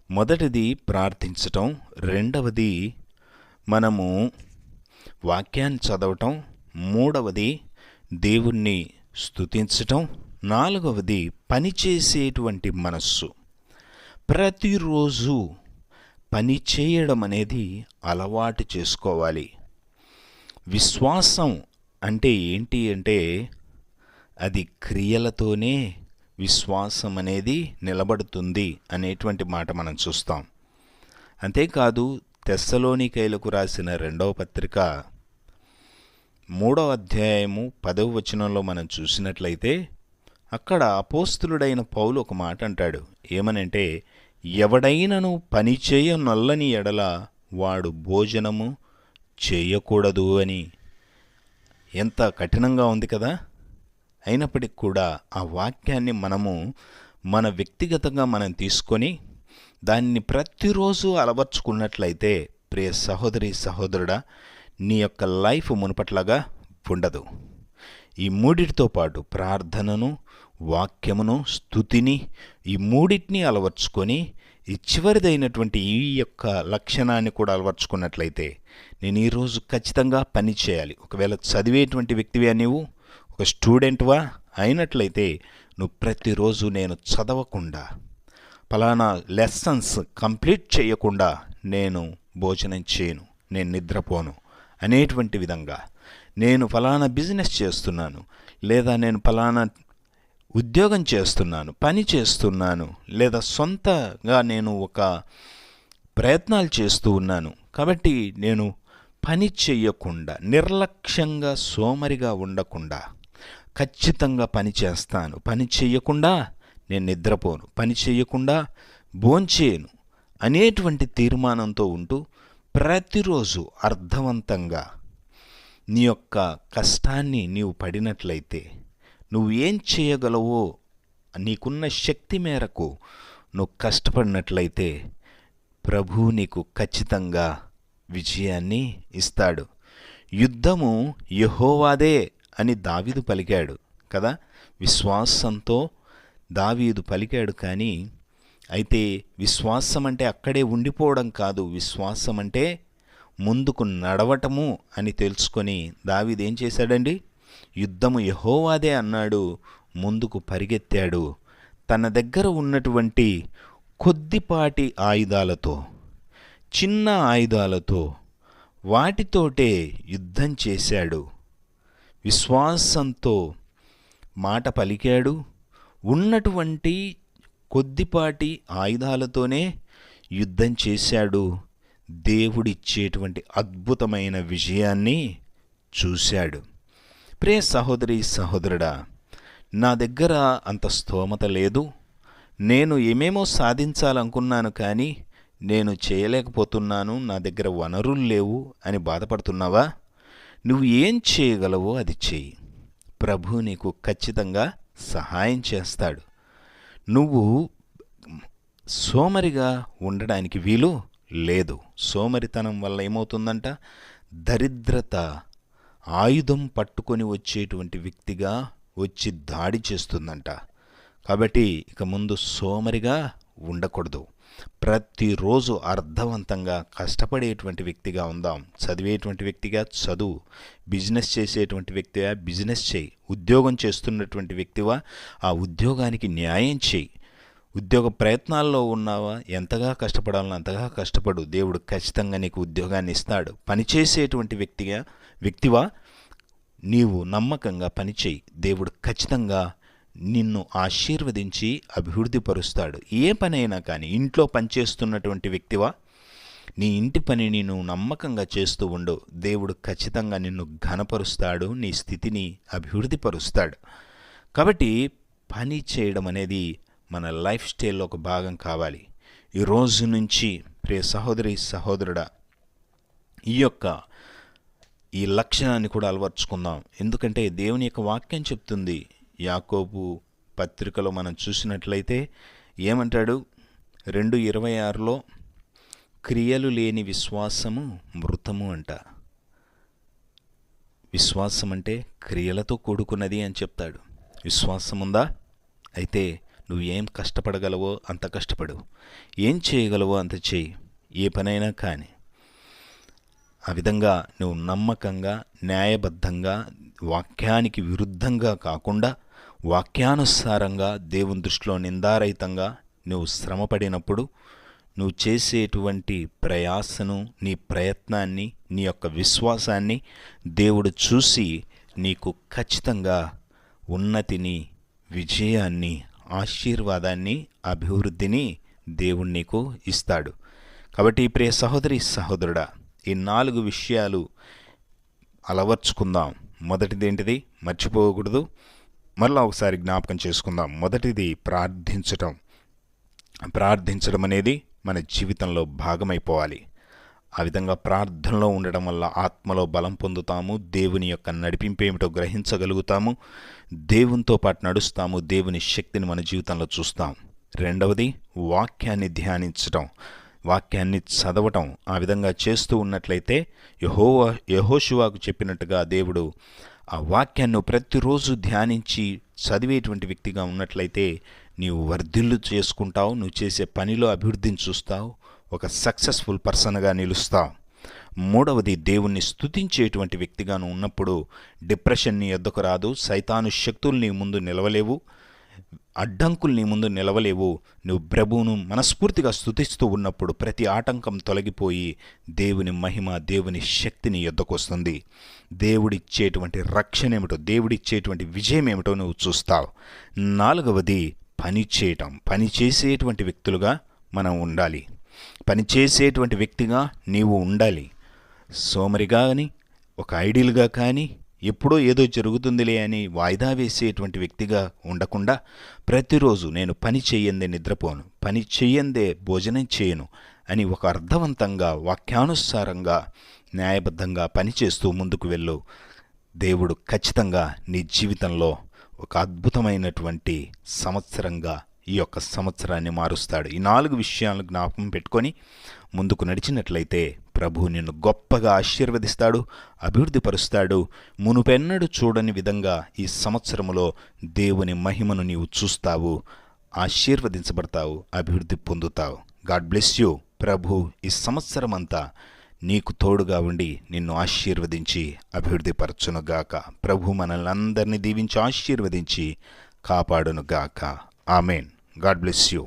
మొదటిది ప్రార్థించటం, రెండవది మనము వాక్యాన్ని చదవటం, మూడవది దేవుణ్ణి స్తుతించటం, నాలుగవది పనిచేసేటువంటి మనస్సు. ప్రతిరోజు పని చేయడం అనేది అలవాటు చేసుకోవాలి. విశ్వాసం అంటే ఏంటి అంటే అది క్రియలతోనే విశ్వాసం అనేది నిలబడుతుంది అనేటువంటి మాట మనం చూస్తాం. అంతేకాదు తెస్సలోనికైలకు రాసిన 2వ పత్రిక 3వ అధ్యాయము 10వ వచనంలో మనం చూసినట్లయితే అక్కడ అపోస్తులుడైన పౌలు ఒక మాట అంటాడు. ఏమనంటే, ఎవడైనను పని చేయనొల్లని ఎడల వాడు భోజనము చేయకూడదు అని. ఎంత కఠినంగా ఉంది కదా. అయినప్పటికీ కూడా ఆ వాక్యాన్ని మనము మన వ్యక్తిగతంగా మనం తీసుకొని దాన్ని ప్రతిరోజు అలవర్చుకున్నట్లయితే, ప్రియ సహోదరి సహోదరుడా, నీ యొక్క లైఫ్ మునుపట్లాగా ఉండదు. ఈ మూడిటితో పాటు ప్రార్థనను, వాక్యమును, స్తుతిని, ఈ మూడింటిని అలవర్చుకొని ఈ చివరిదైనటువంటి ఈ యొక్క లక్షణాన్ని కూడా అలవర్చుకున్నట్లయితే, నేను ఈరోజు ఖచ్చితంగా పని చేయాలి. ఒకవేళ చదివేటువంటి వ్యక్తివే నీవు, ఒక స్టూడెంట్వా అయినట్లయితే నువ్వు ప్రతిరోజు నేను చదవకుండా, ఫలానా లెసన్స్ కంప్లీట్ చేయకుండా నేను భోజనం చేయను, నేను నిద్రపోను అనేటువంటి విధంగా, నేను ఫలానా బిజినెస్ చేస్తున్నాను, లేదా నేను ఫలానా ఉద్యోగం చేస్తున్నాను, పని చేస్తున్నాను, లేదా సొంతగా నేను ఒక ప్రయత్నాలు చేస్తూ ఉన్నాను, కాబట్టి నేను పని చెయ్యకుండా, నిర్లక్ష్యంగా సోమరిగా ఉండకుండా ఖచ్చితంగా పని చేస్తాను, పని చెయ్యకుండా నేను నిద్రపోను, పని చెయ్యకుండా భోంచేయను అనేటువంటి తీర్మానంతో ఉంటూ ప్రతిరోజు అర్థవంతంగా నీ యొక్క కష్టాన్ని నీవు పడినట్లయితే, నువ్వు ఏం చేయగలవో నీకున్న శక్తి మేరకు నువ్వు కష్టపడినట్లయితే ప్రభువు నీకు ఖచ్చితంగా విజయాన్ని ఇస్తాడు. యుద్ధము యెహోవాదే అని దావీదు పలికాడు కదా. విశ్వాసంతో దావీదు పలికాడు. కానీ అయితే విశ్వాసం అంటే అక్కడే ఉండిపోవడం కాదు, విశ్వాసం అంటే ముందుకు నడవటము అని తెలుసుకొని దావీదు ఏం చేశాడండి? యుద్ధము యెహోవాదే అన్నాడు, ముందుకు పరిగెత్తాడు. తన దగ్గర ఉన్నటువంటి కొద్దిపాటి ఆయుధాలతో, చిన్న ఆయుధాలతో, వాటితోటే యుద్ధం చేశాడు. విశ్వాసంతో మాట పలికాడు. ఉన్నటువంటి కొద్దిపాటి ఆయుధాలతోనే యుద్ధం చేశాడు. దేవుడిచ్చేటువంటి అద్భుతమైన విజయాన్ని చూశాడు. ప్రియ సహోదరి సహోదరుడా, నా దగ్గర అంత స్తోమత లేదు, నేను ఏమేమో సాధించాలనుకున్నాను కానీ నేను చేయలేకపోతున్నాను, నా దగ్గర వనరులు లేవు అని బాధపడుతున్నావా? నువ్వు ఏం చేయగలవో అది చెయ్యి. ప్రభు నీకు ఖచ్చితంగా సహాయం చేస్తాడు. నువ్వు సోమరిగా ఉండడానికి వీలు లేదు. సోమరితనం వల్ల ఏమవుతుందంట? దరిద్రత ఆయుధం పట్టుకొని వచ్చేటువంటి వ్యక్తిగా వచ్చి దాడి చేస్తుందంట. కాబట్టి ఇక ముందు సోమరిగా ఉండకూడదు. ప్రతిరోజు అర్థవంతంగా కష్టపడేటువంటి వ్యక్తిగా ఉందాం. చదివేటువంటి వ్యక్తిగా చదువు, బిజినెస్ చేసేటువంటి వ్యక్తిగా బిజినెస్ చేయి, ఉద్యోగం చేస్తున్నటువంటి వ్యక్తివా ఆ ఉద్యోగానికి న్యాయం చేయి. ఉద్యోగ ప్రయత్నాల్లో ఉన్నావా, ఎంతగా కష్టపడాలని అంతగా కష్టపడు, దేవుడు ఖచ్చితంగా నీకు ఉద్యోగాన్ని ఇస్తాడు. పనిచేసేటువంటి వ్యక్తివా నీవు నమ్మకంగా పనిచేయి, దేవుడు ఖచ్చితంగా నిన్ను ఆశీర్వదించి అభివృద్ధిపరుస్తాడు. ఏ పనైనా కానీ, ఇంట్లో పనిచేస్తున్నటువంటి వ్యక్తివా, నీ ఇంటి పనిని నువ్వు నమ్మకంగా చేస్తూ ఉండు, దేవుడు ఖచ్చితంగా నిన్ను ఘనపరుస్తాడు, నీ స్థితిని అభివృద్ధిపరుస్తాడు. కాబట్టి పని చేయడం అనేది మన లైఫ్ స్టైల్లో ఒక భాగం కావాలి. ఈ రోజు నుంచి ప్రియ సహోదరి సహోదరుడా, ఈ లక్షణాన్ని కూడా అలవర్చుకుందాం. ఎందుకంటే దేవుని యొక్క వాక్యం చెప్తుంది. యాకోబు పత్రికలో మనం చూసినట్లయితే ఏమంటాడు? 2:26లో క్రియలు లేని విశ్వాసము మృతము అంట. విశ్వాసం అంటే క్రియలతో కూడుకున్నది అని చెప్తాడు. విశ్వాసం ఉందా? అయితే నువ్వు ఏం కష్టపడగలవో అంత కష్టపడు, ఏం చేయగలవో అంత చేయి, ఏ పనైనా కానీ. ఆ విధంగా నువ్వు నమ్మకంగా, న్యాయబద్ధంగా, వాక్యానికి విరుద్ధంగా కాకుండా వాక్యానుసారంగా, దేవుని దృష్టిలో నిందారహితంగా నువ్వు శ్రమపడినప్పుడు నువ్వు చేసేటువంటి ప్రయాసను, నీ ప్రయత్నాన్ని, నీ యొక్క విశ్వాసాన్ని దేవుడు చూసి నీకు ఖచ్చితంగా ఉన్నతిని, విజయాన్ని, ఆశీర్వాదాన్ని, అభివృద్ధిని దేవుడు నీకు ఇస్తాడు. కాబట్టి ప్రియ సహోదరి సహోదరుడా, ఈ 4 విషయాలు అలవర్చుకుందాం. మొదటిది ఏంటిది? మర్చిపోకూడదు. మళ్ళీ ఒకసారి జ్ఞాపకం చేసుకుందాం. మొదటిది ప్రార్థించటం. ప్రార్థించడం అనేది మన జీవితంలో భాగమైపోవాలి. ఆ విధంగా ప్రార్థనలో ఉండడం వల్ల ఆత్మలో బలం పొందుతాము, దేవుని యొక్క నడిపింపు ఏమిటో గ్రహించగలుగుతాము, దేవునితో పాటు నడుస్తాము, దేవుని శక్తిని మన జీవితంలో చూస్తాం. రెండవది వాక్యాన్ని ధ్యానించటం, వాక్యాన్ని చదవటం. ఆ విధంగా చేస్తూ ఉన్నట్లయితే యెహోషువకు చెప్పినట్టుగా దేవుడు ఆ వాక్యాన్ని ప్రతిరోజు ధ్యానించి చదివేటువంటి వ్యక్తిగా ఉన్నట్లయితే నీవు వర్ధిల్లు చేసుకుంటావు, నువ్వు చేసే పనిలో అభివృద్ధిని చూస్తావు, ఒక సక్సెస్ఫుల్ పర్సన్గా నిలుస్తావు. మూడవది దేవుణ్ణి స్తుతించేటువంటి వ్యక్తిగాను ఉన్నప్పుడు డిప్రెషన్ నీ యొద్దకు రాదు, సైతాను శక్తులు నీ ముందు నిలవలేవు, అడ్డంకులు నీ ముందు నిలవలేవు. నువ్వు ప్రభువును మనస్ఫూర్తిగా స్తుతిస్తూ ఉన్నప్పుడు ప్రతి ఆటంకం తొలగిపోయి దేవుని మహిమ, దేవుని శక్తి నీ యొద్దకు వస్తుంది. దేవుడిచ్చేటువంటి రక్షణ ఏమిటో, దేవుడిచ్చేటువంటి విజయం ఏమిటో నువ్వు చూస్తావు. నాలుగవది పని చేయటం. పని చేసేటువంటి వ్యక్తులుగా మనం ఉండాలి. పని చేసేటువంటి వ్యక్తిగా నీవు ఉండాలి. సోమరిగా కానీ, ఒక ఐడియల్గా కానీ, ఎప్పుడో ఏదో జరుగుతుందిలే అని వాయిదా వేసేటువంటి వ్యక్తిగా ఉండకుండా ప్రతిరోజు నేను పని చెయ్యందే నిద్రపోను, పని చెయ్యందే భోజనం చేయను అని ఒక అర్థవంతంగా, వాక్యానుసారంగా, న్యాయబద్ధంగా పనిచేస్తూ ముందుకు వెళ్ళు. దేవుడు ఖచ్చితంగా నీ జీవితంలో ఒక అద్భుతమైనటువంటి సంవత్సరంగా ఈ యొక్క సంవత్సరాన్ని మారుస్తాడు. ఈ 4 విషయాలను జ్ఞాపకం పెట్టుకొని ముందుకు నడిచినట్లయితే ప్రభువు నిన్ను గొప్పగా ఆశీర్వదిస్తాడు, అభివృద్ధిపరుస్తాడు. మునుపెన్నడూ చూడని విధంగా ఈ సంవత్సరములో దేవుని మహిమను నీవు చూస్తావు, ఆశీర్వదించబడతావు, అభివృద్ధి పొందుతావు. God bless you. ప్రభు ఈ సంవత్సరమంతా నీకు తోడుగా ఉండి నిన్ను ఆశీర్వదించి అభివృద్ధిపరచునుగాక. ప్రభు మనల్ని అందరినీ దీవించి ఆశీర్వదించి కాపాడునుగాక. ఆమెన్. God bless you.